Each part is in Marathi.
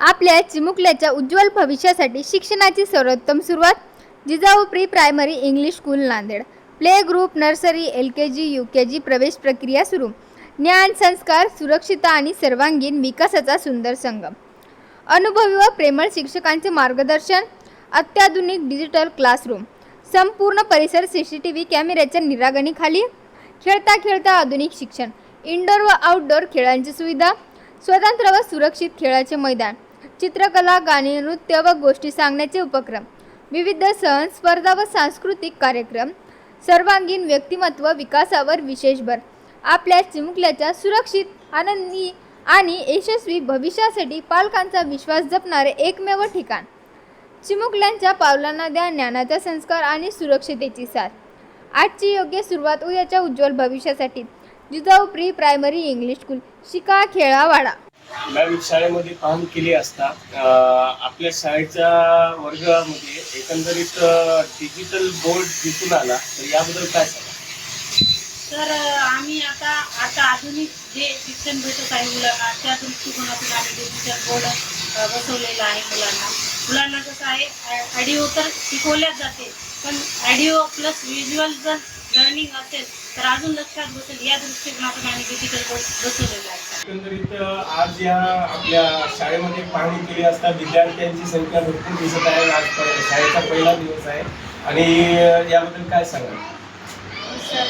आपल्या चिमुकल्याच्या उज्ज्वल भविष्यासाठी शिक्षणाची सर्वोत्तम सुरुवात Jijau pre primary English school Nanded. Play group, nursery, LKG, UKG प्रवेश प्रक्रिया सुरू. ज्ञान, संस्कार, सुरक्षितता आणि सर्वांगीण विकासाचा सुंदर संगम. अनुभवी व प्रेमळ शिक्षकांचे मार्गदर्शन, अत्याधुनिक डिजिटल क्लासरूम, संपूर्ण परिसर CCTV कॅमेऱ्याच्या निरागणीखाली. खेळता खेळता आधुनिक शिक्षण, इंडोर व आउटडोर खेळांची सुविधा, स्वतंत्र व सुरक्षित खेळाचे मैदान, चित्रकला, गाणे, नृत्य व गोष्टी सांगण्याचे उपक्रम, विविध सण, स्पर्धा व सांस्कृतिक कार्यक्रम, सर्वांगीण व्यक्तिमत्व विकासावर विशेष भर. आपल्या चिमुकल्याच्या सुरक्षित, आनंदी आणि यशस्वी भविष्यासाठी पालकांचा विश्वास जपणारे एकमेव ठिकाण. चिमुकल्यांच्या पावलांना द्या ज्ञानाचा संस्कार आणि सुरक्षिततेची साथ. आजची योग्य सुरुवात उद्याच्या उज्ज्वल भविष्यासाठी. Jijau pre primary English school. शिका, खेळा, वाढा. मॅम, शाळेमध्ये पाहणी केली असता आपल्या शाळेच्या वर्गामध्ये एकंदरीत डिजिटल बोर्ड दिसून आला, तर याबद्दल काय सांगा? तर आम्ही आता आधुनिक जे शिक्षण भेटत आहे मुलांना, त्या दृष्टिकोनातून आम्ही डिजिटल बोर्ड बसवलेला आहे. मुलांना कसं आहे, ऑडिओ तर शिकवल्याच जाते, पण ऑडिओ प्लस व्हिज्युअल जर लर्निंग असेल तर अजून लक्षात बसेल या दृष्टिकोनातून आम्ही डिजिटल बोर्ड बसवलेला आहे. एकंदरीत आज या आपल्या शाळेमध्ये पाहणी केली असता विद्यार्थ्यांची संख्या भरपूर दिसत आहे. आज शाळेचा पहिला दिवस आहे आणि याबद्दल काय सांगाल? सर,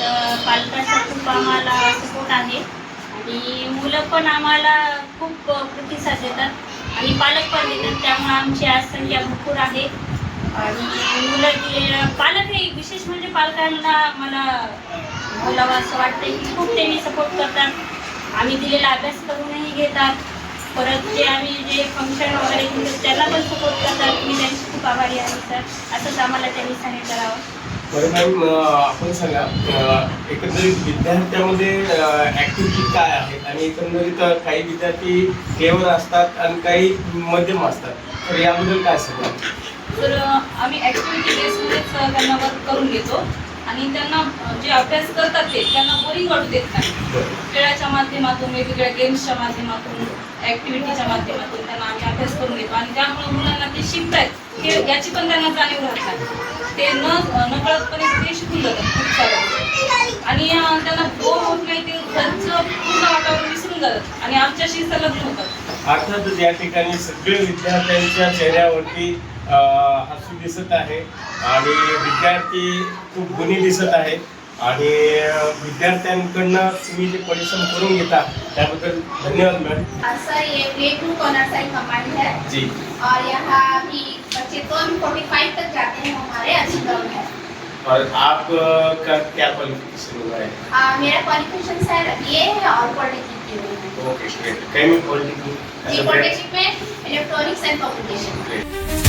पालकांचा खूप आम्हाला सपोर्ट आहे आणि मुलं पण आम्हाला खूप प्रतिसाद देतात आणि पालक पण देतात. त्यामुळे आमची आज संख्या भरपूर आहे आणि पालक हे विशेष म्हणजे पालकांना मला बोलावं असं वाटतं की खूप त्यांनी सपोर्ट करतात. आम्ही दिलेला अभ्यास करूनही घेतात. परत जे फंक्शन वगैरे घेतात त्याला पण सपोर्ट करतात. मी त्यांची खूप आभारी आहे सर. असंच आम्हाला त्यांनी सांगितलं करावं. बरं मॅम, आपण सांगा एकंदरीत विद्यार्थ्यामध्ये ॲक्टिव्हिटी काय आहेत आणि एकंदरीत काही विद्यार्थी क्लेवर असतात आणि काही मध्यम असतात, तर याबद्दल काय सांगा? तर आम्ही ॲक्टिव्हिटी बेसमध्येच त्यांना वर्क करून घेतो आणि त्यांना जे अभ्यास करतात ते त्यांना बोरिंग वाटू देत नाही. खेळाच्या माध्यमातून, वेगवेगळ्या गेम्सच्या माध्यमातून, ॲक्टिव्हिटीच्या माध्यमातून त्यांना आम्ही अभ्यास करून घेतो आणि त्यामुळे मुलांना ते शिकतायत हे याची पण त्यांना जाणीव राहत नाही. ते नकळतपणे ते शिकून जातात खूप सारं आणि त्यांना बोर होत नाही. ते घरचं पूर्ण वातावरण विसरून जातात आणि आमच्याशी संलग्न होतात. अर्थातच या ठिकाणी सगळे विद्यार्थ्यांच्या चेहऱ्यावरती हसू दिसत आहे आणि विद्यार्थी खूप गुणी दिसत आहेत आणि विद्यार्थ्यांकडनं तुम्ही जे परिश्रम करून घेता त्याबद्दल धन्यवाद मॅम. सर, ये प्ले ग्रुप और नर्सरी कंबाइंड है जी, और यहाँ भी बच्चे तो 45 तक जाते हैं हमारे अच्छी ग्राउंड है. और आपका क्या क्वालिफिकेशन हुआ है? मेरा क्वालिफिकेशन सर BA है और पॉलिटेक्निक की हुई है. Okay, great. कहीं में पॉलिटेक्निक में इलेक्ट्रॉनिक्स एंड कम्युनिकेशन.